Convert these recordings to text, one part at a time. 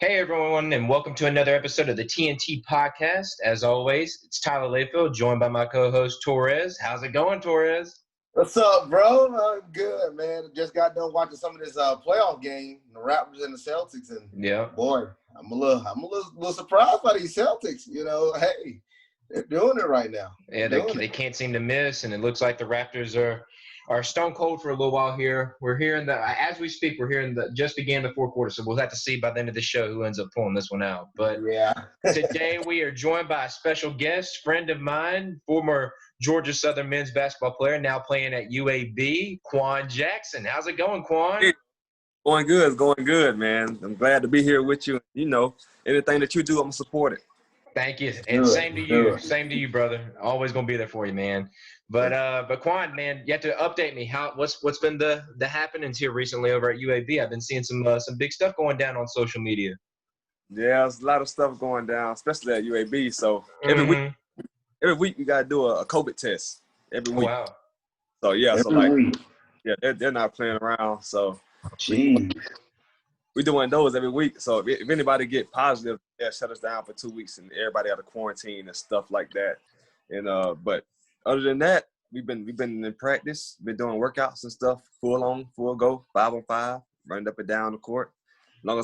Hey everyone, and welcome to another episode of the T&T Podcast. As always, it's Tyler Layfield, joined by my co-host Torres. How's it going, Torres? What's up, bro? Good, man. Just got done watching some of this playoff game, the Raptors and the Celtics, and boy, I'm a little surprised by these Celtics. Hey, they're doing it right now. Yeah, they can't seem to miss, and it looks like the Raptors are stone cold for a little while here. We're here as we speak, just began the fourth quarter, so we'll have to see by the end of the show who ends up pulling this one out. But today we are joined by a special guest, friend of mine, former Georgia Southern men's basketball player, now playing at UAB, Quan Jackson. How's it going, Quan? Hey, it's going good, man. I'm glad to be here with you. Anything that you do, I'm going to support it. Thank you. And same to you, brother. Always going to be there for you, man. But Quan, man, you have to update me. What's been the happenings here recently over at UAB? I've been seeing some big stuff going down on social media. Yeah, there's a lot of stuff going down, especially at UAB. So every week you gotta do a COVID test every week. Wow. So they're not playing around. So we're doing those every week. So if anybody get positive, they'll shut us down for 2 weeks and everybody out of quarantine and stuff like that. And but other than that, we've been in practice, been doing workouts and stuff, full go, 5-on-5, running up and down the court. As long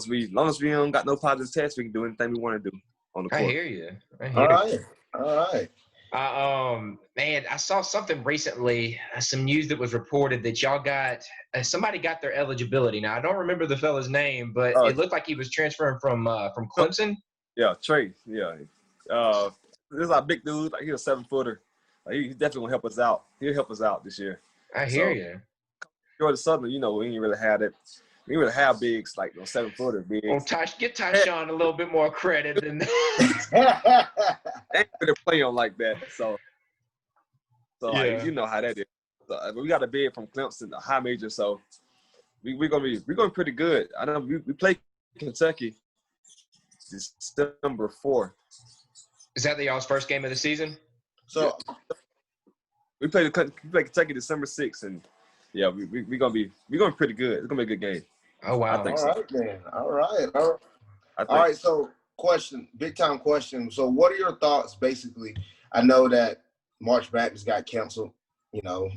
as we don't got no positive tests, we can do anything we want to do on the court. I hear you. All right. Man, I saw something recently, some news that was reported that y'all got somebody got their eligibility. Now I don't remember the fella's name, but it looked like he was transferring from Clemson. Yeah, Trey. Yeah, this is our big dude. Like, he's a 7-footer. He's definitely gonna help us out. He'll help us out this year. I hear you. Georgia Southern, we ain't really had it. We didn't really have bigs like those 7-footer bigs. Well, get Tyshawn a little bit more credit than that. Ain't really play on like that. So you know how that is. So, we got a big from Clemson, a high major. So we're going pretty good. I know we play Kentucky December 4th. Is that y'all's first game of the season? So we play Kentucky December 6th, and we're going pretty good. It's gonna be a good game. Oh wow! I think All right, man. All right. So, big time question. So, what are your thoughts? Basically, I know that March Madness got canceled.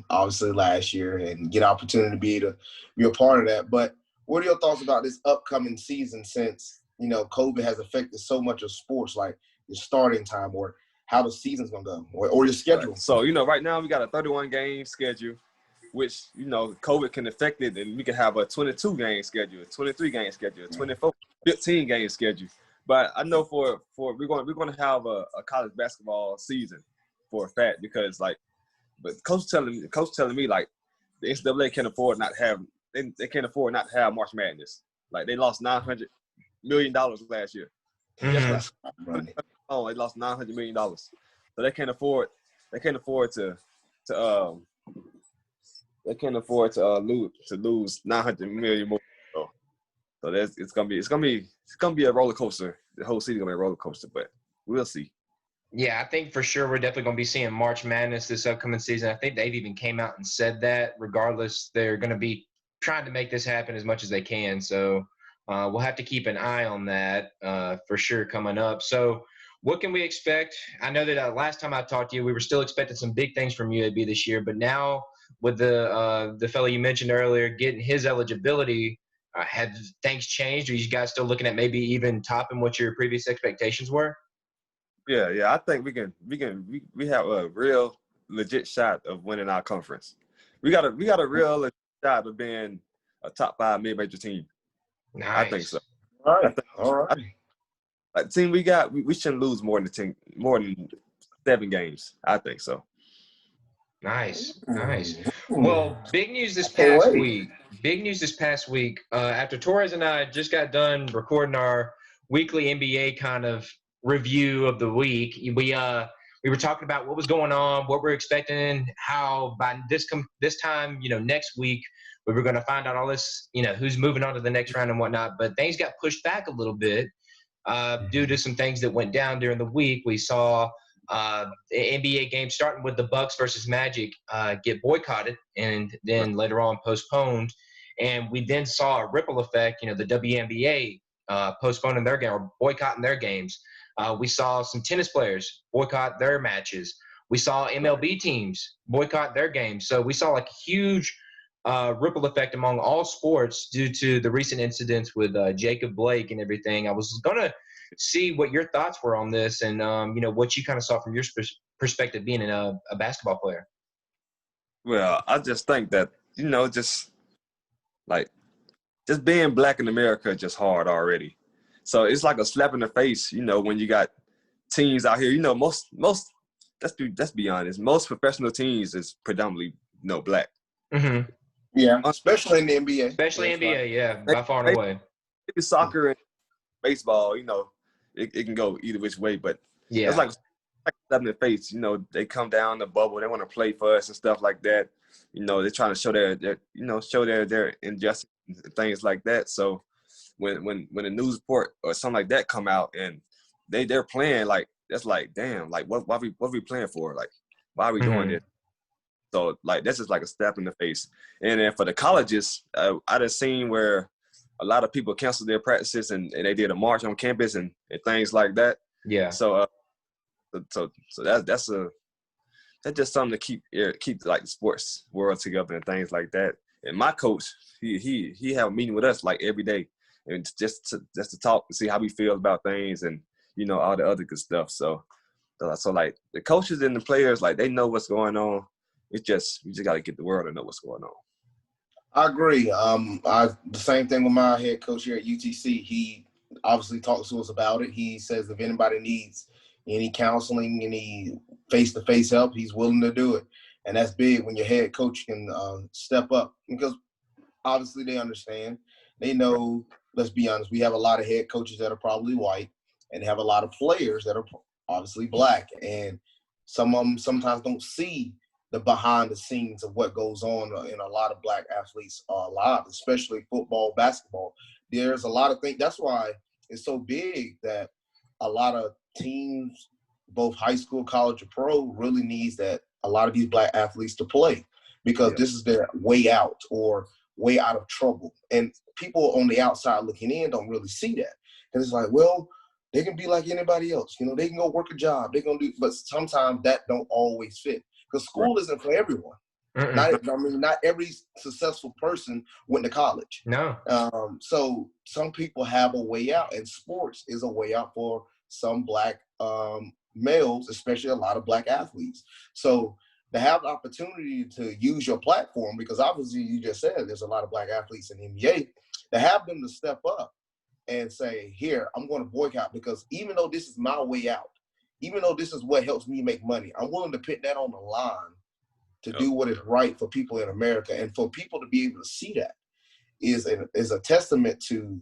Obviously last year, and get opportunity to be a part of that. But what are your thoughts about this upcoming season? Since COVID has affected so much of sports, like your starting time or how the season's gonna go, or your schedule. So right now we got a 31-game schedule, which COVID can affect it, and we can have a 22-game schedule, a 23-game schedule, a 15-game schedule. But I know for we're going to have a college basketball season for a fact, because but coach telling me like the NCAA can't afford not have they can't afford not to have March Madness. Like they lost $900 million last year. Mm-hmm. They lost $900 million, so they can't afford to lose $900 million more. So it's gonna be a roller coaster. The whole season gonna be a roller coaster, but we'll see. Yeah, I think for sure we're definitely going to be seeing March Madness this upcoming season. I think they've even came out and said that. Regardless, they're going to be trying to make this happen as much as they can. So we'll have to keep an eye on that for sure coming up. So what can we expect? I know that last time I talked to you, we were still expecting some big things from UAB this year, but now with the fellow you mentioned earlier getting his eligibility, have things changed? Are you guys still looking at maybe even topping what your previous expectations were? Yeah. I think we have a real legit shot of winning our conference. We got a real legit shot of being a top 5 mid-major team. Nice. I think so. All right. Like the team we got, we shouldn't lose more than 7 games. I think so. Nice. Well, big news this past week. After Torres and I just got done recording our weekly NBA kind of review of the week, we were talking about what was going on, what we're expecting, how by this time, next week we were going to find out all this, who's moving on to the next round and whatnot. But things got pushed back a little bit due to some things that went down during the week. We saw the NBA game starting with the Bucks versus Magic get boycotted and then later on postponed. And we then saw a ripple effect, the WNBA postponing their game or boycotting their games. We saw some tennis players boycott their matches. We saw MLB teams boycott their games. So we saw like a huge ripple effect among all sports due to the recent incidents with Jacob Blake and everything. I was going to see what your thoughts were on this and, what you kind of saw from your perspective being a basketball player. Well, I just think that, just being black in America is just hard already. So it's like a slap in the face, when you got teams out here, most let's be honest, most professional teams is predominantly, black. Mm-hmm. Yeah, especially in the NBA. Especially NBA, yeah, by far and away. Maybe soccer and baseball, it can go either which way, but yeah, it's like a slap in the face. They come down the bubble, they want to play for us and stuff like that. They're trying to show their injustice and things like that. So when a news report or something like that come out and they're playing, like, that's like, damn, like what are we playing for? Like, why are we doing this? So like that's just like a slap in the face. And then for the colleges, I just seen where a lot of people canceled their practices and they did a march on campus and things like that. Yeah. So that's just something to keep like the sports world together and things like that. And my coach, he have a meeting with us like every day, and just to talk and see how we feel about things and all the other good stuff. So like the coaches and the players, like, they know what's going on. It's just we just got to get the world to know what's going on. I agree. The same thing with my head coach here at UTC. He obviously talks to us about it. He says if anybody needs any counseling, any face-to-face help, he's willing to do it. And that's big when your head coach can step up, because obviously they understand. They know, let's be honest, we have a lot of head coaches that are probably white and have a lot of players that are obviously black. And some of them sometimes don't see the behind the scenes of what goes on in a lot of black athletes' lives, especially football, basketball. There's a lot of things. That's why it's so big that a lot of teams, both high school, college, or pro, really needs that a lot of these black athletes to play, because this is their way out or way out of trouble. And people on the outside looking in don't really see that. And it's like, well, they can be like anybody else. They can go work a job. They're going to do, but sometimes that don't always fit, because school isn't for everyone. Not every successful person went to college. No. So some people have a way out, and sports is a way out for some black males, especially a lot of black athletes. So to have the opportunity to use your platform, because obviously you just said there's a lot of black athletes in the NBA, to have them to step up and say, here, I'm going to boycott, because even though this is my way out, even though this is what helps me make money, I'm willing to put that on the line to do what is right for people in America. And for people to be able to see that is a testament to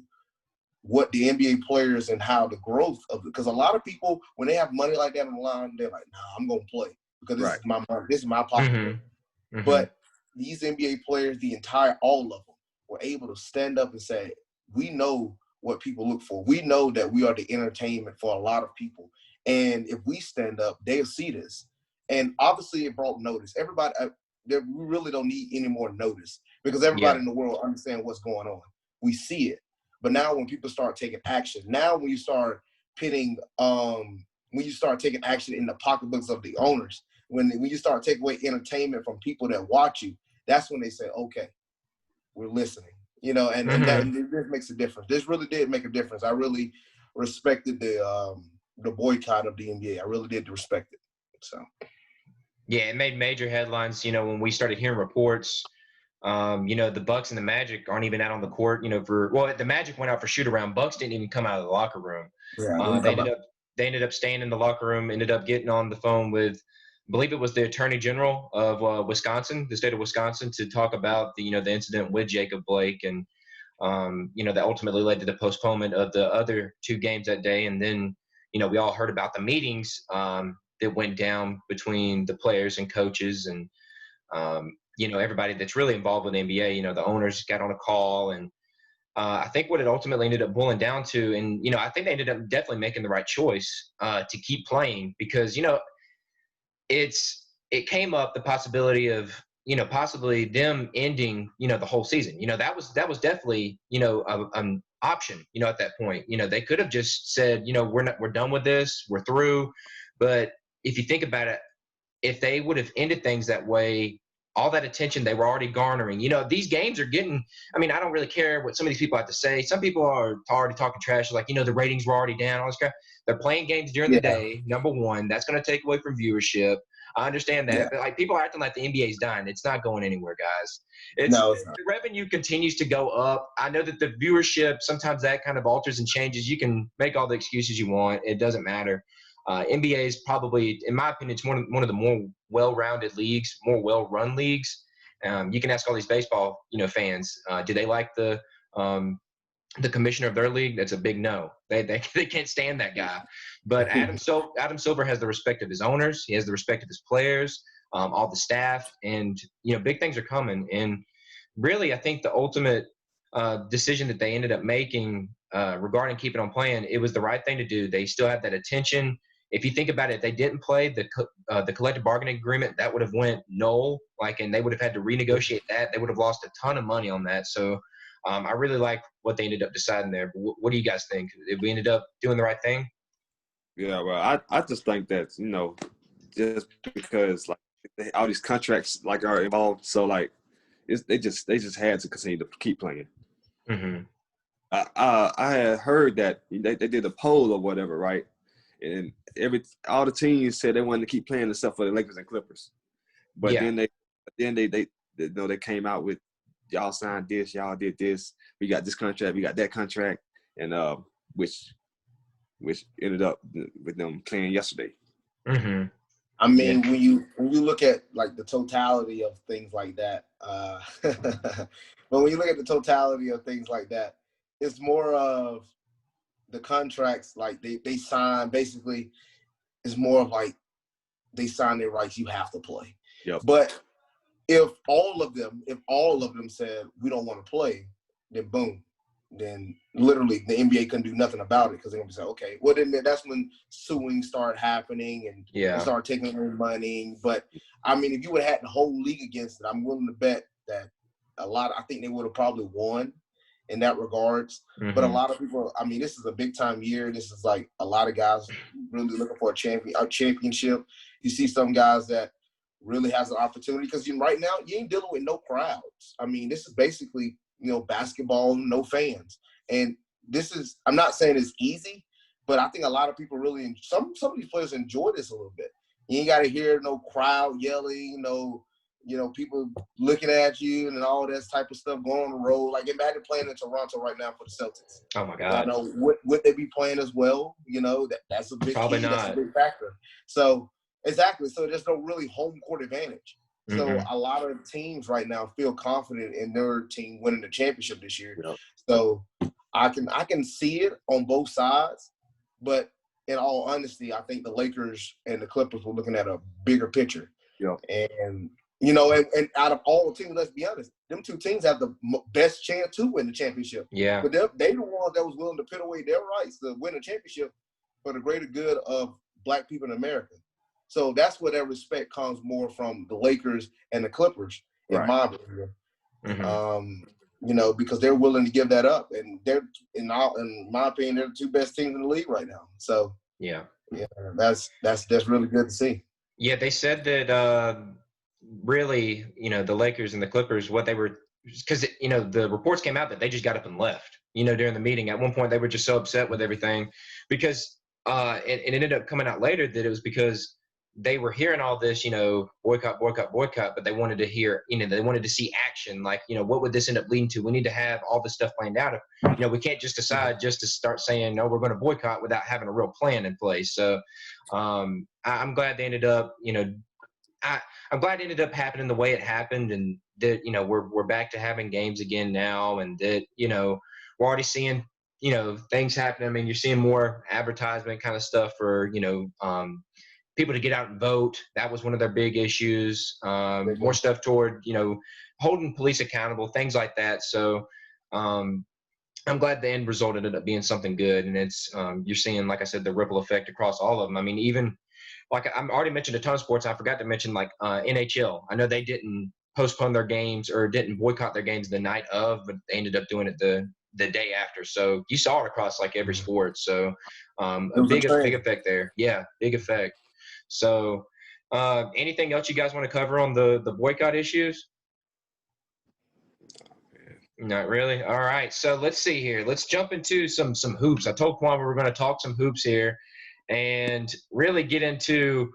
what the NBA players and how the growth of it. Because a lot of people, when they have money like that on the line, they're like, nah, I'm going to play because this is my money. This is my pocket. Mm-hmm. But these NBA players, all of them, were able to stand up and say, we know what people look for. We know that we are the entertainment for a lot of people. And if we stand up, they'll see this. And obviously it brought notice. Everybody, we really don't need any more notice, because everybody in the world understands what's going on. We see it. But now when people start taking action, now when you start taking action in the pocketbooks of the owners, when you start taking away entertainment from people that watch you, that's when they say, okay, we're listening. And that this makes a difference. This really did make a difference. I really respected the boycott of the NBA. I really did respect it. So. Yeah, it made major headlines, when we started hearing reports. The Bucks and the Magic aren't even out on the court, the Magic went out for shoot around. Bucks didn't even come out of the locker room. Yeah, they ended up staying in the locker room, ended up getting on the phone with, I believe it was the Attorney General of Wisconsin, the state of Wisconsin, to talk about the incident with Jacob Blake, and that ultimately led to the postponement of the other two games that day. And then we all heard about the meetings that went down between the players and coaches and everybody that's really involved with the NBA. The owners got on a call, and I think what it ultimately ended up boiling down to, and I think they ended up definitely making the right choice to keep playing, because it came up the possibility of possibly them ending the whole season. That was definitely option, at that point. They could have just said, we're done with this, we're through. But if you think about it, if they would have ended things that way, all that attention they were already garnering, these games are getting, I don't really care what some of these people have to say. Some people are already talking trash, like, the ratings were already down, all this crap. They're playing games during the day, number one. That's going to take away from viewership. I understand that. But, people are acting like the NBA is dying. It's not going anywhere, guys. It's not. The revenue continues to go up. I know that the viewership, sometimes that kind of alters and changes. You can make all the excuses you want. It doesn't matter. NBA is probably, in my opinion, it's one of the more well-rounded leagues, more well-run leagues. You can ask all these baseball, fans, do they like the commissioner of their league? That's a big no. They can't stand that guy. But Adam Silver has the respect of his owners. He has the respect of his players, all the staff, and big things are coming. And really, I think the ultimate decision that they ended up making regarding keeping on playing, it was the right thing to do. They still have that attention. If you think about it, if they didn't play the collective bargaining agreement, that would have went null. And they would have had to renegotiate that. They would have lost a ton of money on that. So I really like what they ended up deciding there. But what do you guys think? Did we ended up doing the right thing? Yeah, well, I just think that, just because all these contracts are involved, so they just had to continue to keep playing. Mm-hmm. I had heard that they did a poll or whatever, right? And all the teams said they wanted to keep playing except for the Lakers and Clippers. But then they came out with, y'all signed this, y'all did this, we got this contract, we got that contract, and which ended up with them playing yesterday. Mm-hmm. When you look at the totality of things like that, but when you look at the totality of things like that, it's more of the contracts they sign. Basically, it's more of they sign their rights. You have to play. Yep. But if all of them said we don't want to play, then boom, then literally the NBA couldn't do nothing about it because they're gonna say, okay, well then that's when suing started happening and they started taking their money. But if you would have had the whole league against it, I'm willing to bet that I think they would have probably won in that regards. Mm-hmm. But a lot of people, this is a big time year. This is a lot of guys really looking for a championship. You see some guys that really has an opportunity because right now you ain't dealing with no crowds. This is basically, basketball, no fans. And this is, I'm not saying it's easy, but I think a lot of people really, some of these players enjoy this a little bit. You ain't got to hear no crowd yelling, people looking at you and all that type of stuff going on the road. Imagine playing in Toronto right now for the Celtics. Oh my God. Would they be playing as well? That's a big Probably key. not. That's a big factor. So exactly. So there's no really home court advantage. So a lot of teams right now feel confident in their team winning the championship this year. Yep. So I can see it on both sides, but in all honesty, I think the Lakers and the Clippers were looking at a bigger picture. Yeah. And and out of all the teams, let's be honest, them two teams have the best chance to win the championship. Yeah. But they the ones that was willing to put away their rights to win a championship for the greater good of Black people in America. So that's where that respect comes more from the Lakers and the Clippers, in my opinion. Mm-hmm. Because they're willing to give that up, and they're in my opinion, they're the two best teams in the league right now. So that's really good to see. Yeah, they said that really, the Lakers and the Clippers, what they were, because the reports came out that they just got up and left. During the meeting, at one point they were just so upset with everything because it ended up coming out later that it was because they were hearing all this, boycott, but they wanted to hear, they wanted to see action. What would this end up leading to? We need to have all this stuff planned out. We can't just decide just to start saying, no, we're going to boycott without having a real plan in place. So I'm glad they ended up, I'm glad it ended up happening the way it happened, and that, we're back to having games again now, and that, we're already seeing, things happening. You're seeing more advertisement kind of stuff for, people to get out and vote. That was one of their big issues. More stuff toward, holding police accountable, things like that. So I'm glad the end result ended up being something good. And it's, you're seeing, like I said, the ripple effect across all of them. Even I already mentioned a ton of sports. I forgot to mention NHL. I know they didn't postpone their games or didn't boycott their games the night of, but they ended up doing it the the day after. So you saw it across like every sport. So a big effect there. Yeah, big effect. So anything else you guys want to cover on the boycott issues? Not really. All right. So let's see here. Let's jump into some hoops. I told Quan we were going to talk some hoops here and really get into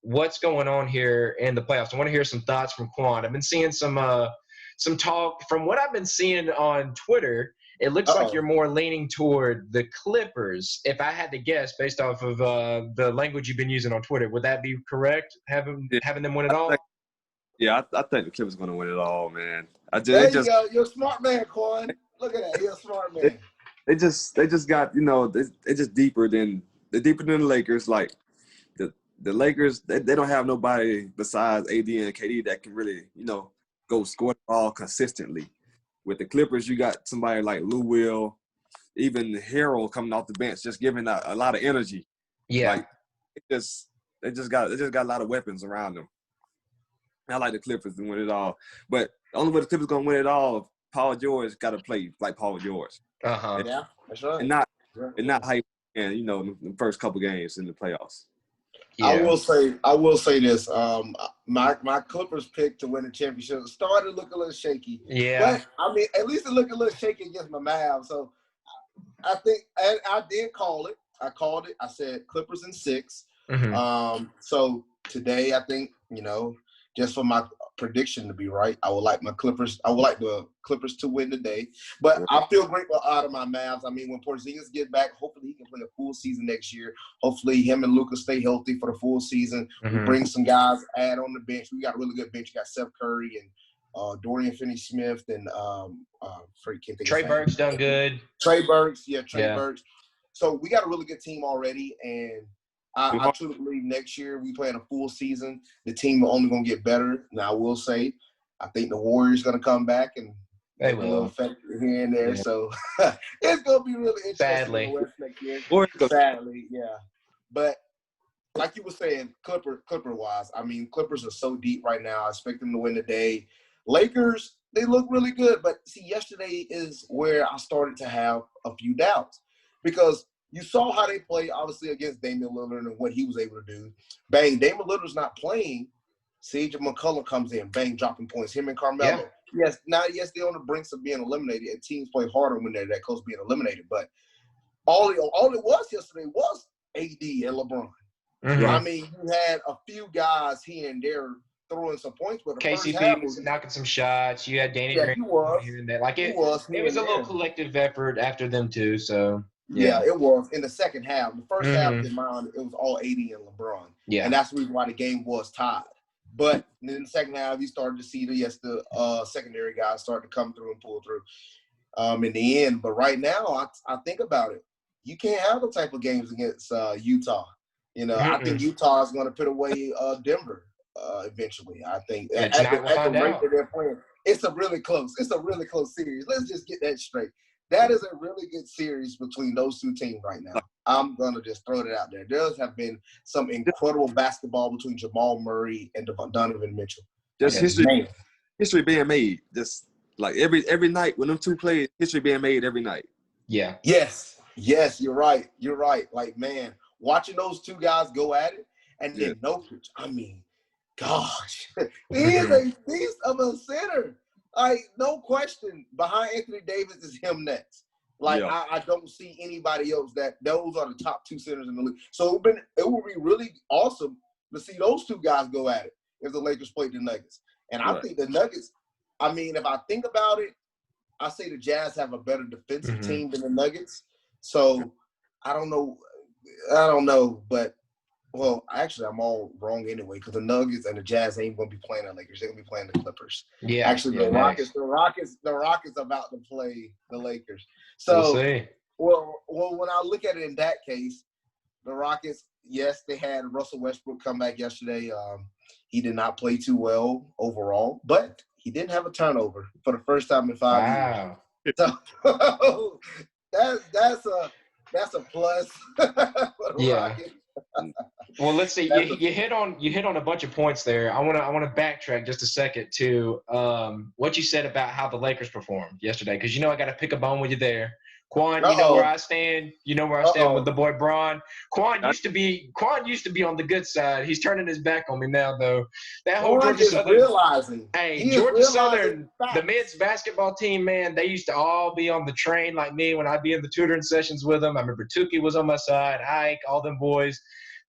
what's going on here in the playoffs. I want to hear some thoughts from Quan. I've been seeing some talk from what I've been seeing on Twitter. It looks like you're more leaning toward the Clippers, if I had to guess, based off of the language you've been using on Twitter. Would that be correct? Having them win it all? Yeah, I think the Clippers going to win it all, man. There you go. You're a smart man, Quan. Look at that. You're a smart man. They just got, they just deeper than the Lakers. Like the Lakers, they don't have nobody besides AD and KD that can really, go score the ball consistently. With the Clippers, you got somebody like Lou Will, even Harrell coming off the bench, just giving a lot of energy. Yeah. Like they just got a lot of weapons around them. I like the Clippers to win it all. But the only way the Clippers going to win it all, Paul George got to play like Paul George. Uh-huh. Yeah, that's right. And not how you can, the first couple games in the playoffs. Yeah. I will say this. My Clippers pick to win the championship started to look a little shaky. Yeah. But, at least it looked a little shaky against my Mavs. So, I think – and I did call it. I called it. I said Clippers in 6. Mm-hmm. So, today I think, just for my prediction to be right, I would like the Clippers to win today. But I feel great out of my Mavs. When Porzingis gets back, hopefully he can play a full season next year. Hopefully him and Luka stay healthy for the full season. Mm-hmm. We bring some guys, add on the bench. We got a really good bench. We got Seth Curry and Dorian Finney-Smith and Trey Burke's done good. Trey Burks. So we got a really good team already, and I truly believe next year we play in a full season. The team are only going to get better. Now, I will say, I think the Warriors going to come back and they will. A little factor here and there. Yeah. So it's going to be really interesting. Sadly. In the West next year. Sadly, yeah. But like you were saying, Clipper-wise, Clippers are so deep right now. I expect them to win today. Lakers, they look really good. But, see, yesterday is where I started to have a few doubts because – you saw how they play, obviously, against Damian Lillard and what he was able to do. Bang, Damian Lillard's not playing. CJ McCollum comes in, bang, dropping points. Him and Carmelo. Yeah. Yes, they're on the brinks of being eliminated, and teams play harder when they're that close to being eliminated. But all it was yesterday was AD and LeBron. Mm-hmm. You had a few guys here and there throwing some points, but KCP was knocking some shots. You had Danny Green here and there. Like it was a little collective effort after them too. So. Yeah, it was in the second half. The first half, in mine, it was all AD and LeBron. Yeah, and that's the reason why the game was tied. But in the second half, you started to see the secondary guys start to come through and pull through in the end. But right now, I think about it. You can't have the type of games against Utah. I think Utah is going to put away Denver eventually. I think at the rate that they're playing, it's a really close series. Let's just get that straight. That is a really good series between those two teams right now. I'm going to just throw it out there. There has been some incredible basketball between Jamal Murray and Donovan Mitchell. Just history being made. Just like every night when them two play, history being made every night. Yeah. Yes, you're right. Like, man, watching those two guys go at it and then Jokic, gosh, he is a beast of a center. No question, behind Anthony Davis is him next. I don't see anybody else those are the top two centers in the league. So it would be really awesome to see those two guys go at it if the Lakers played the Nuggets. And I think the Nuggets, if I think about it, I say the Jazz have a better defensive team than the Nuggets. So I don't know, but well, actually, I'm all wrong anyway because the Nuggets and the Jazz ain't going to be playing the Lakers. They're going to be playing the Clippers. Yeah. Actually, the Rockets about to play the Lakers. So, well, when I look at it in that case, the Rockets, yes, they had Russell Westbrook come back yesterday. He did not play too well overall, but he didn't have a turnover for the first time in 5 years. So that's a plus for the Rockets. Well, let's see. You hit on a bunch of points there. I want to backtrack just a second to what you said about how the Lakers performed yesterday, because I got to pick a bone with you there. Quan, you know where I stand. You know where I stand with the boy Bron. Quan used to be on the good side. He's turning his back on me now, though. That whole Georgia Southern realizing. Hey, Georgia Southern, the men's basketball team, man, they used to all be on the train like me when I'd be in the tutoring sessions with them. I remember Tukey was on my side, Ike, all them boys.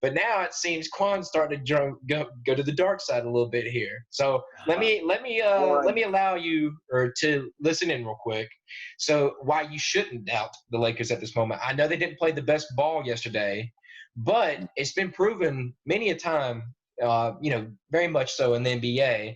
But now it seems Quan's starting to go to the dark side a little bit here. So let me allow you to listen in real quick. So why you shouldn't doubt the Lakers at this moment. I know they didn't play the best ball yesterday, but it's been proven many a time, very much so in the NBA,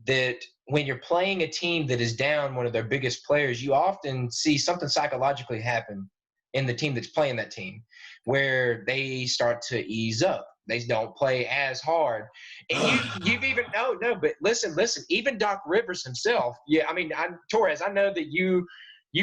that when you're playing a team that is down one of their biggest players, you often see something psychologically happen in the team that's playing that team, where they start to ease up. They don't play as hard. And you've even but listen, even Doc Rivers himself. Yeah, I mean, Torres, I know that you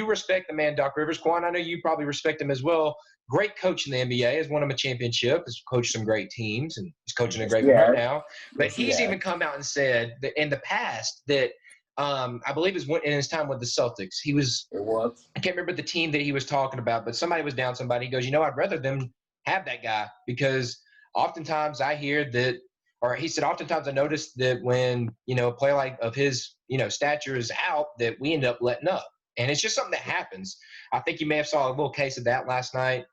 respect the man Doc Rivers. Quan, I know you probably respect him as well. Great coach in the NBA, has won him a championship, has coached some great teams, and he's coaching a great one right now. But he's even come out and said that in the past that I believe in his time with the Celtics, I can't remember the team that he was talking about, but somebody was down somebody. He goes, I'd rather them have that guy, because oftentimes I hear that, or he said, oftentimes I notice that when, a player like of his, stature is out, that we end up letting up. And it's just something that happens. I think you may have saw a little case of that last night.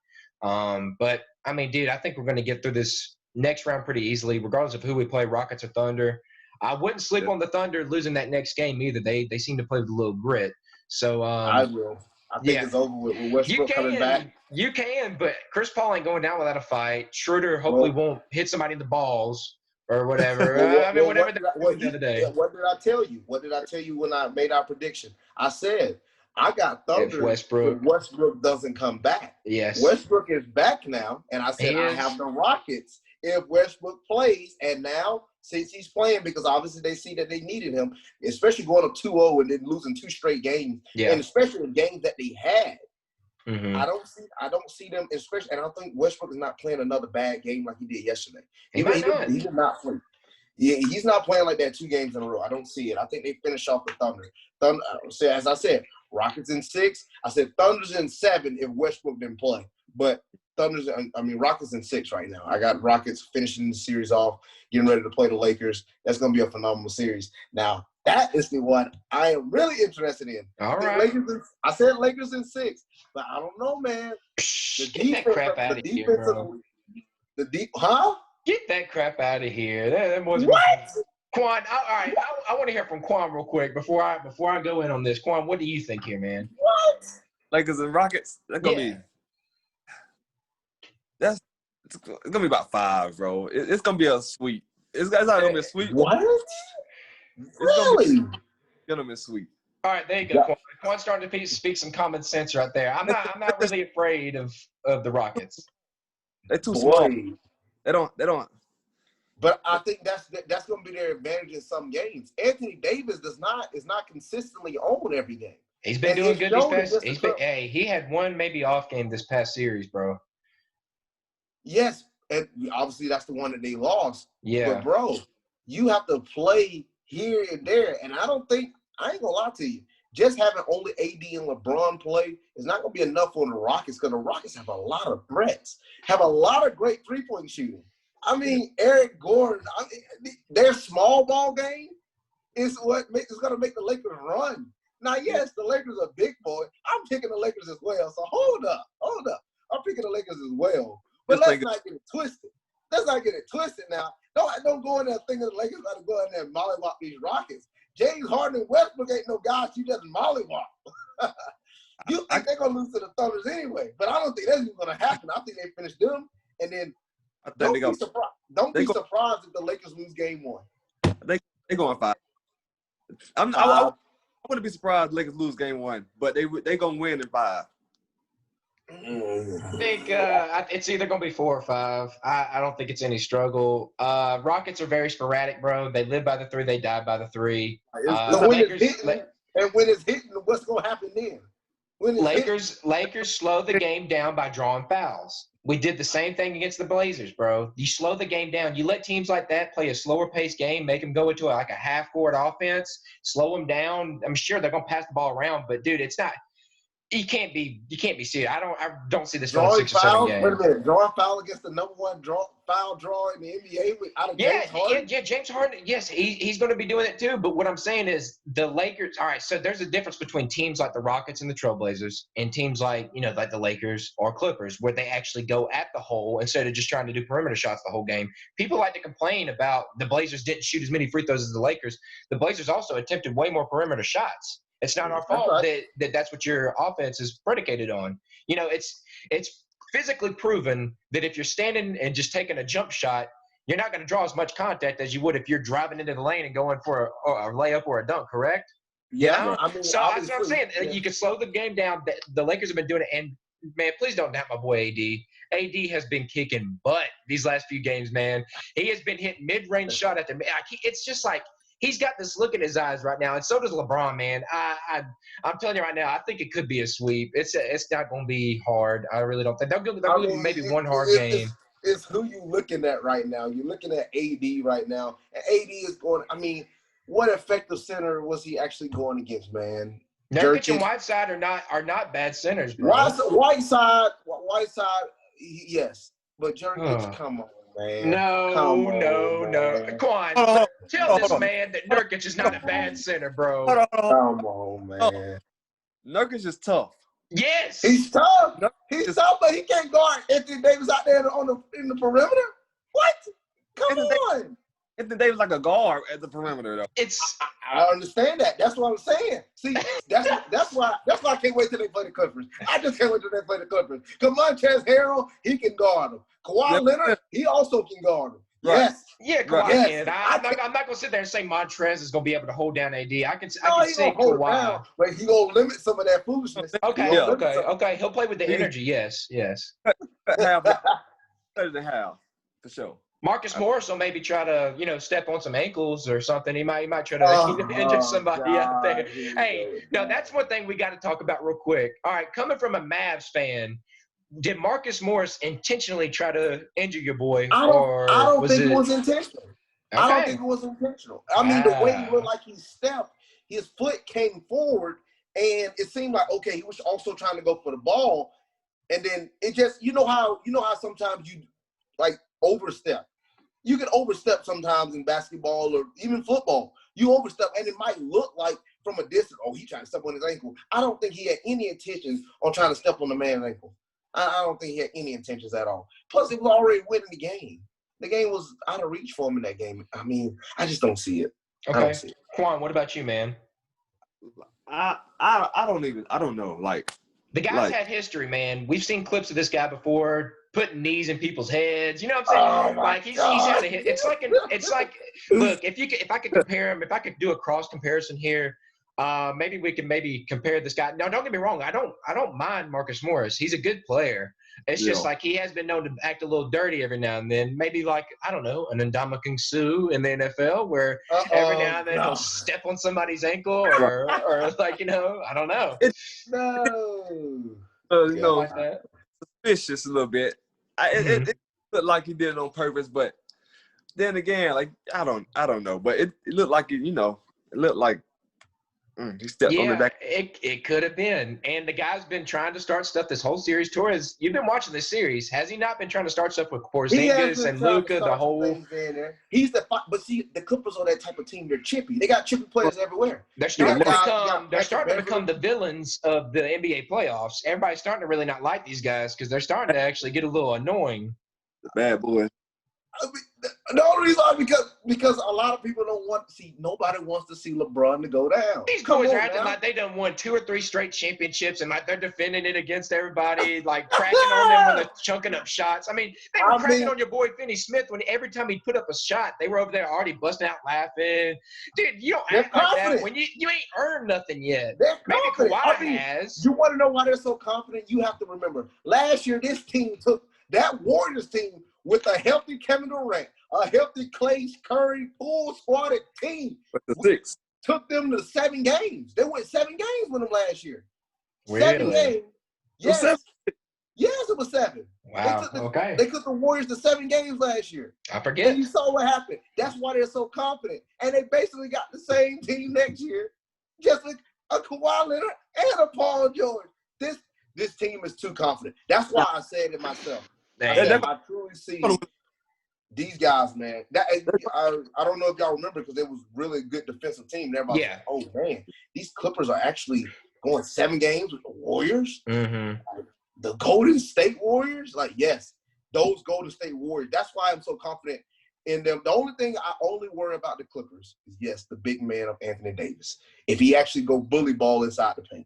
But I mean, dude, I think we're going to get through this next round pretty easily, regardless of who we play, Rockets or Thunder. I wouldn't sleep on the Thunder losing that next game either. They seem to play with a little grit. So I will. I think it's over with Westbrook coming back. You can, but Chris Paul ain't going down without a fight. Schroeder hopefully won't hit somebody in the balls or whatever. Whatever the other day. What did I tell you? What did I tell you when I made our prediction? I said I got Thunder if Westbrook doesn't come back. Yes. Westbrook is back now, and I said I have the Rockets if Westbrook plays, and now since he's playing, because obviously they see that they needed him, especially going up 2-0 and then losing 2 straight games, and especially the games that they had. Mm-hmm. I don't see them, especially, and I think Westbrook is not playing another bad game like he did yesterday. He did not play. Yeah, he's not playing like that 2 games in a row. I don't see it. I think they finish off the Thunder. As I said, Rockets in 6. I said Thunder's in 7 if Westbrook didn't play. But Rockets in 6 right now. I got Rockets finishing the series off, getting ready to play the Lakers. That's going to be a phenomenal series. Now, that is the one I am really interested in. All right. I said Lakers in 6, but I don't know, man. Get that crap out of here, bro. Get that crap out of here. What? Quan, all right. I want to hear from Quan real quick before I go in on this. Quan, what do you think here, man? What? Lakers and Rockets? That's going to be – it's gonna be about 5, bro. It's gonna be a sweep. It's not gonna be a sweep. What? Really? It's gonna be a sweep. All right, there you go. Quan's starting to speak some common sense right there. I'm not really afraid of the Rockets. They're too small. They don't. But I think that's gonna be their advantage in some games. Anthony Davis is not consistently on every game. He's been doing good these past. He had one maybe off game this past series, bro. Yes, and obviously that's the one that they lost. Yeah. But, bro, you have to play here and there. And I ain't going to lie to you, just having only AD and LeBron play is not going to be enough for the Rockets, because the Rockets have a lot of threats, have a lot of great three-point shooting. I mean, Eric Gordon, their small ball game is what is going to make the Lakers run. Now, yes, the Lakers are big boy. I'm picking the Lakers as well. So hold up. I'm picking the Lakers as well. But let's not get it twisted. Now. Don't go in there thinking the Lakers got to go in there and mollywop these Rockets. James Harden and Westbrook ain't no guys you just mollywop. You think they're going to lose to the Thunders anyway. But I don't think that's even going to happen. I think they finish them. And then don't be surprised if the Lakers lose game 1. They're going 5. I wouldn't be surprised if the Lakers lose game 1. But they're going to win in 5. I think it's either going to be 4 or 5. I don't think it's any struggle. Rockets are very sporadic, bro. They live by the 3. They die by the 3. When it's hitting, what's going to happen then? Lakers slow the game down by drawing fouls. We did the same thing against the Blazers, bro. You slow the game down. You let teams like that play a slower paced game, make them go into a half-court offense, slow them down. I'm sure they're gonna pass the ball around, but dude, it's not. You can't be serious. I don't see this going 6 or 7 games. Wait a minute, drawing foul against the number one foul drawer in the NBA out of James Harden? Yeah, James Harden. Yes, he's going to be doing it too. But what I'm saying is the Lakers. All right, so there's a difference between teams like the Rockets and the Trailblazers and teams like like the Lakers or Clippers, where they actually go at the hole instead of just trying to do perimeter shots the whole game. People like to complain about the Blazers didn't shoot as many free throws as the Lakers. The Blazers also attempted way more perimeter shots. It's not our fault that's what your offense is predicated on. It's physically proven that if you're standing and just taking a jump shot, you're not going to draw as much contact as you would if you're driving into the lane and going for a layup or a dunk, correct? Yeah. I mean, so that's what I'm saying. Yeah. You can slow the game down. The Lakers have been doing it. And, man, please don't doubt my boy AD. AD has been kicking butt these last few games, man. He has been hitting mid-range shot after – it's just like – he's got this look in his eyes right now, and so does LeBron, man. I'm telling you right now, I think it could be a sweep. It's not going to be hard. I really don't think they'll give maybe one hard game. It's who you looking at right now. You're looking at AD right now, and AD is going. I mean, what effective center was he actually going against, man? Nurkic and Whiteside are not bad centers, bro. Whiteside, yes, but Nurkic, come on. Man. No. Quan, tell this man that Nurkic is not a bad center, bro. Come on, man. Nurkic is tough. Yes. He's tough. He's tough, but he can't guard Anthony Davis out there in the perimeter. What? Come on. Anthony Davis like a guard at the perimeter, though. I understand that. That's what I'm saying. See, that's why I can't wait till they play the Clippers. I just can't wait till they play the Clippers. Because Montrezl Harrell, he can guard them. Kawhi Leonard, he also can guard them. Right. Yes. Yeah, Kawhi can. I'm not going to sit there and say Montrez is going to be able to hold down AD. I can say Kawhi. Down, but he going to limit some of that foolishness. Okay. He'll play with the energy. Yes. Better than half, for sure. Marcus Morris will maybe try to, step on some ankles or something. He might try to injure somebody out there. Hey, now that's one thing we got to talk about real quick. All right, coming from a Mavs fan, did Marcus Morris intentionally try to injure your boy? I don't think it was intentional. Okay. I don't think it was intentional. I mean, the way he looked like he stepped, his foot came forward, and it seemed like, okay, he was also trying to go for the ball. And then it just, you know how sometimes you, overstep. You can overstep sometimes in basketball or even football. You overstep, and it might look like from a distance, he's trying to step on his ankle. I don't think he had any intentions on trying to step on the man's ankle. I don't think he had any intentions at all. Plus, he was already winning the game. The game was out of reach for him in that game. I mean, I just don't see it. Okay. I don't see it. Quan, what about you, man? I don't know. The guy's had history, man. We've seen clips of this guy before putting knees in people's heads. You know what I'm saying? He's had a hit. It's like look, if I could compare him, if I could do a cross comparison here, maybe we can compare this guy. Now, don't get me wrong. I don't mind Marcus Morris. He's a good player. It's just like he has been known to act a little dirty every now and then. Maybe an Ndamukong Suh in the NFL where every now and then he'll step on somebody's ankle or I don't know. Suspicious a little bit. It looked like he did it on purpose, but then again, I don't know. But it looked like it looked like he stepped on the back. It could have been. And the guy's been trying to start stuff this whole series. Torres, you've been watching this series. Has he not been trying to start stuff with Porzingis and Luka, the whole? But see, the Clippers are that type of team. They're chippy. They got chippy players everywhere. They're starting to become the villains of the NBA playoffs. Everybody's starting to really not like these guys because they're starting to actually get a little annoying. The bad boy. I mean, the only reason because a lot of people don't want to see. Nobody wants to see LeBron to go down. These boys are acting like they done won 2 or 3 straight championships and they're defending it against everybody, cracking on them when they're chunking up shots. I mean, they were cracking on your boy Finney Smith when every time he put up a shot, they were over there already busting out laughing. Dude, you don't act like that when you ain't earned nothing yet. Maybe Kawhi has. You want to know why they're so confident? You have to remember last year this team took that Warriors team. With a healthy Kevin Durant, a healthy Clay Curry, full squaded team. But the 6 took them to 7 games. They went 7 games with them last year. Really? 7 games. Yes. Yes, it was 7. Wow. They took the Warriors to 7 games last year. I forget. And you saw what happened. That's why they're so confident. And they basically got the same team next year, just with a Kawhi Leonard and a Paul George. This team is too confident. That's why I said it myself. I truly see these guys, man. I don't know if y'all remember because it was really a good defensive team. Everybody said, oh, man, these Clippers are actually going 7 games with the Warriors. Mm-hmm. The Golden State Warriors, yes, those Golden State Warriors. That's why I'm so confident in them. The only thing I only worry about the Clippers is, yes, the big man of Anthony Davis. If he actually go bully ball inside the paint.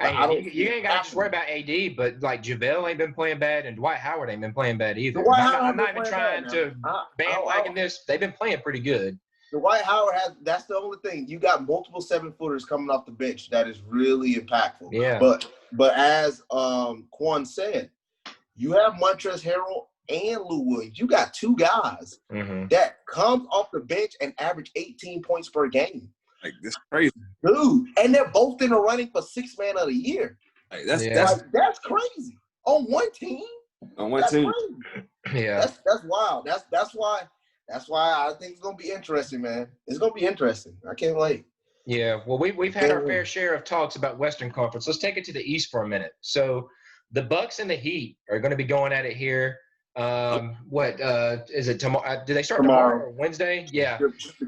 You ain't got to just worry about AD, but JaVale ain't been playing bad, and Dwight Howard ain't been playing bad either. I'm not even trying to bandwagon this. They've been playing pretty good. Dwight Howard that's the only thing. You got multiple 7-footers coming off the bench that is really impactful. Yeah. But as Quan said, you have Montrezl Harrell and Lou Williams. You got 2 guys that come off the bench and average 18 points per game. This crazy. Dude, and they're both in the running for 6th man of the year. That's crazy. On one team. Crazy. Yeah. That's wild. That's why I think it's gonna be interesting, man. It's gonna be interesting. I can't wait. Yeah. Well, we've had our fair share of talks about Western Conference. Let's take it to the East for a minute. So the Bucks and the Heat are going to be going at it here. What is it tomorrow? Do they start tomorrow or Wednesday? Yeah,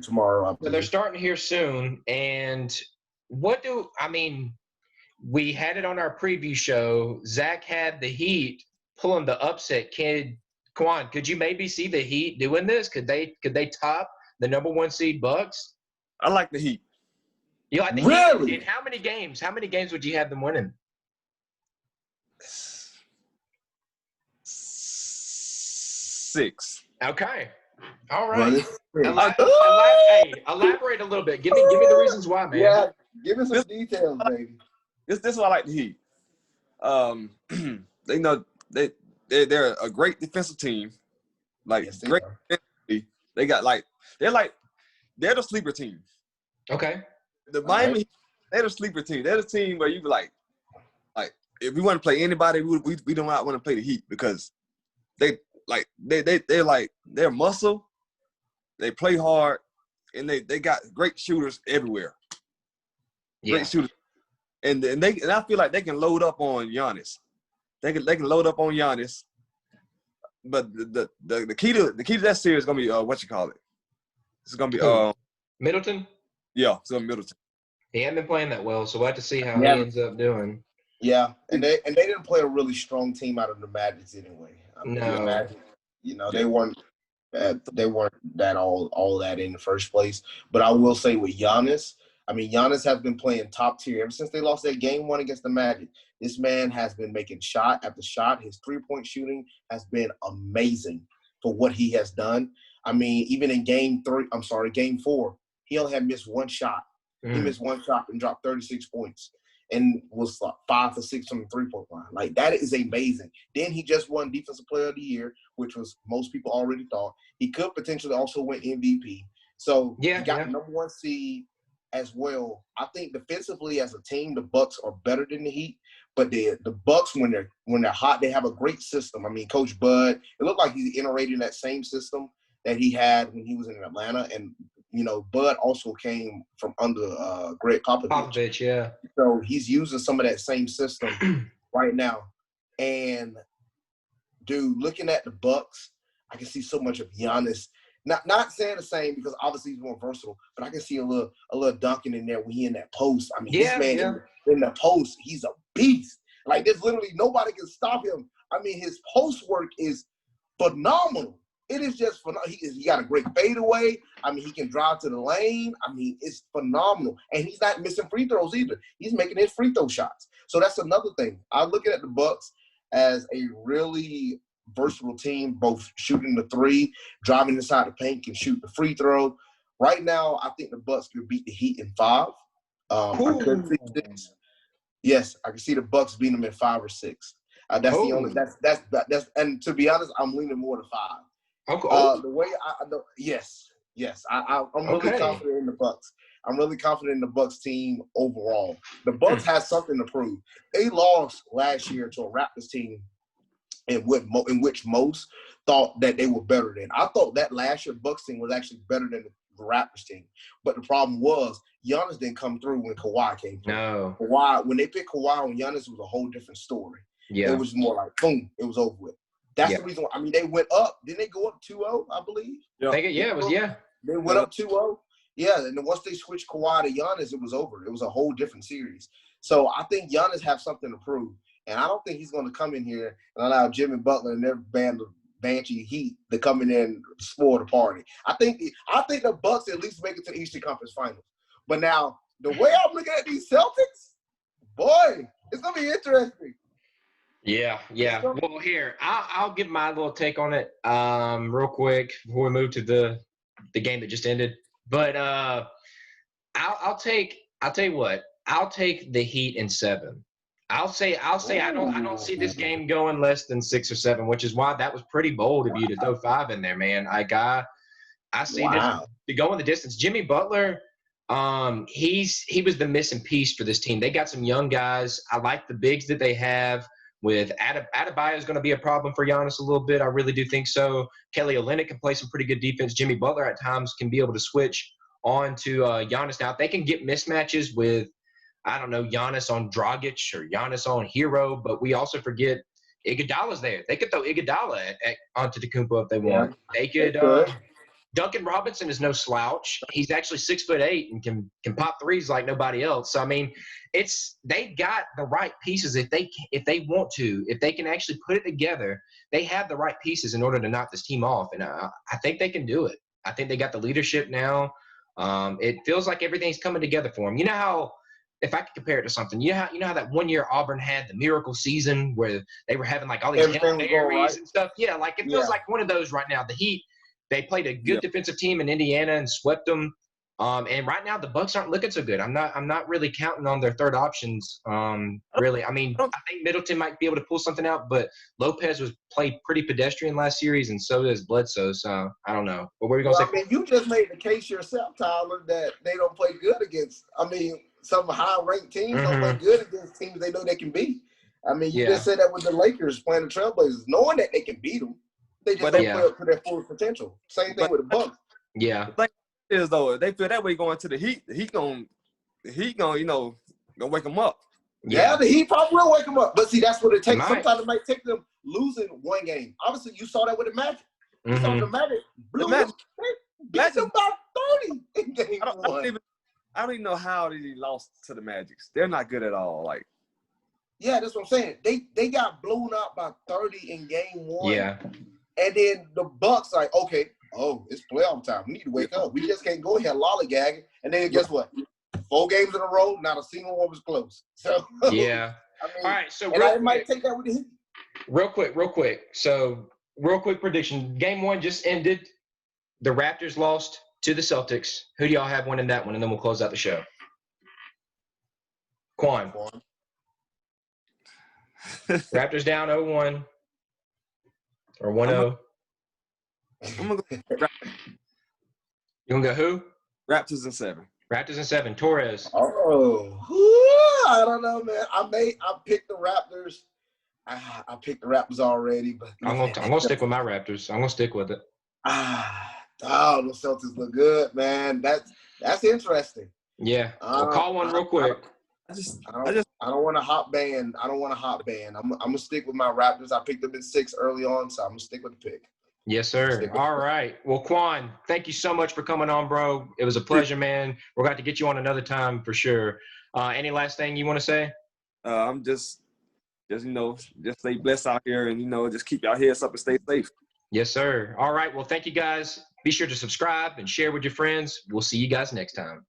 tomorrow. So they're starting here soon. And we had it on our preview show. Zach had the Heat pulling the upset. Quan, could you maybe see the Heat doing this? Could they top the number 1 seed Bucks? I like the Heat. You like the Heat? In how many games? How many games would you have them winning? 6. Okay. All right. Elaborate a little bit. Give me the reasons why, man. Yeah, give me some details, baby. This is why I like the Heat. They're a great defensive team. Great defensively. They got they're the sleeper team. Okay. The Miami Heat, they're the sleeper team. They're the team where you be like if we want to play anybody, we don't want to play the Heat because they're muscle, they play hard, and they got great shooters everywhere. Yeah. Great shooters. And I feel like they can load up on Giannis. They can load up on Giannis. But the key to that series is gonna be It's gonna be Middleton? Yeah, it's gonna be Middleton. He hasn't been playing that well, so we'll have to see how he ends up doing. Yeah, and they didn't play a really strong team out of the Magic anyway. No. Magic, they weren't that all that in the first place. But I will say with Giannis, Giannis has been playing top tier ever since they lost that game 1 against the Magic. This man has been making shot after shot. His 3-point shooting has been amazing for what he has done. Even in game 4, he only had missed 1 shot. He missed 1 shot and dropped 36 points and was 5 for 6 from the 3-point line. That is amazing. Then he just won Defensive Player of the Year, which was most people already thought. He could potentially also win MVP. So he got the number 1 seed as well. I think defensively as a team, the Bucks are better than the Heat. But the Bucks, when they're hot, they have a great system. Coach Bud, it looked like he's iterating that same system that he had when he was in Atlanta. And, Bud also came from under Greg Popovich. Yeah. So he's using some of that same system right now. And, dude, looking at the Bucks, I can see so much of Giannis. Not saying the same because obviously he's more versatile, but I can see a little dunking in there when he in that post. This man in the post, he's a beast. There's literally nobody can stop him. His post work is phenomenal. It is just phenomenal. He got a great fadeaway. He can drive to the lane. It's phenomenal. And he's not missing free throws either. He's making his free throw shots. So that's another thing. I'm looking at the Bucks as a really versatile team, both shooting the 3, driving inside the paint, can shoot the free throw. Right now, I think the Bucks could beat the Heat in 5. I could see 6. Yes, I can see the Bucks beating them in 5 or 6. That's the only. That's. And to be honest, I'm leaning more to 5. Okay. The way yes, I'm really confident in the Bucks. I'm really confident in the Bucks team overall. The Bucks has something to prove. They lost last year to a Raptors team in which most thought that they were better than. I thought that last year Bucks team was actually better than the Raptors team. But the problem was Giannis didn't come through when Kawhi came through. No. Kawhi, when they picked Kawhi on Giannis, it was a whole different story. Yeah. It was more like, boom, it was over with. That's the reason why. I mean, they went up. Didn't they go up 2-0, I believe? Yeah, They went up 2-0. Yeah, and then once they switched Kawhi to Giannis, it was over. It was a whole different series. So I think Giannis have something to prove. And I don't think he's going to come in here and allow Jimmy Butler and their band of Banshee Heat to come in there and spoil the party. I think the Bucks at least make it to the Eastern Conference Finals. But now, the way I'm looking at these Celtics, boy, it's going to be interesting. Yeah. Well, here, I'll give my little take on it real quick before we move to the game that just ended. But I'll tell you what, I'll take the Heat in 7. I'll say I don't see this game going less than 6 or 7, which is why that was pretty bold of you to throw 5 in there, man. I see this to go in the distance. Jimmy Butler, he was the missing piece for this team. They got some young guys. I like the bigs that they have. With Adebayo is going to be a problem for Giannis a little bit. I really do think so. Kelly Olynyk can play some pretty good defense. Jimmy Butler at times can be able to switch on to Giannis. Now, if they can get mismatches with, I don't know, Giannis on Dragic or Giannis on Hero, but we also forget Iguodala's there. They could throw Iguodala onto Antetokounmpo if they want. They could. Duncan Robinson is no slouch. He's actually 6'8" and can pop threes like nobody else. So I mean, they got the right pieces if they want to. If they can actually put it together, they have the right pieces in order to knock this team off. And I think they can do it. I think they got the leadership now. It feels like everything's coming together for them. You know how, if I could compare it to something, you know how that 1 year Auburn had the miracle season where they were having like all these Hail Marys and stuff. Yeah, like it feels like one of those right now. The Heat. They played a good defensive team in Indiana and swept them. And right now the Bucks aren't looking so good. I'm not really counting on their third options. Really, I mean, I think Middleton might be able to pull something out, but Lopez played pretty pedestrian last series, and so does Bledsoe. So I don't know. But what were you gonna say? I mean, you just made the case yourself, Tyler, that they don't play good against. I mean, some high-ranked teams don't play good against teams they know they can beat. I mean, you just said that with the Lakers playing the Trailblazers, knowing that they can beat them. They just don't play up to their full potential. Same thing with the Bucks. Yeah. The thing is, though, if they feel that way going to the Heat, the Heat gonna wake them up. Yeah, the Heat probably will wake them up. But see, that's what it takes. Sometimes it might take them losing one game. Obviously, you saw that with the Magic. You saw the Magic. Beat them by 30 in game one. I don't even know how they lost to the Magics. They're not good at all. Like, yeah, that's what I'm saying. They got blown out by 30 in game one. Yeah. And then the Bucks like, okay, it's playoff time. We need to wake up. We just can't go here lollygagging. And then guess what? 4 games in a row, not a single one was close. So yeah. I mean, all right. So I might take that with the Heat. Real quick. So real quick prediction. Game 1 just ended. The Raptors lost to the Celtics. Who do y'all have winning that one? And then we'll close out the show. Quan. Raptors down 0-1. Or 1-0. I'm gonna go. You gonna go who? Raptors in 7. Raptors in 7. Torres. I don't know, man. I picked the Raptors. I picked the Raptors already, but I'm gonna stick with my Raptors. I'm gonna stick with it. The Celtics look good, man. That's interesting. Yeah. Call one real quick. I don't want a hot band. I'm gonna stick with my Raptors. I picked them in 6 early on, so I'm gonna stick with the pick. Yes, sir. All right. Well, Quan, thank you so much for coming on, bro. It was a pleasure, man. We're going to get you on another time for sure. Any last thing you want to say? I'm just stay blessed out here and, just keep your heads up and stay safe. Yes, sir. All right. Well, thank you guys. Be sure to subscribe and share with your friends. We'll see you guys next time.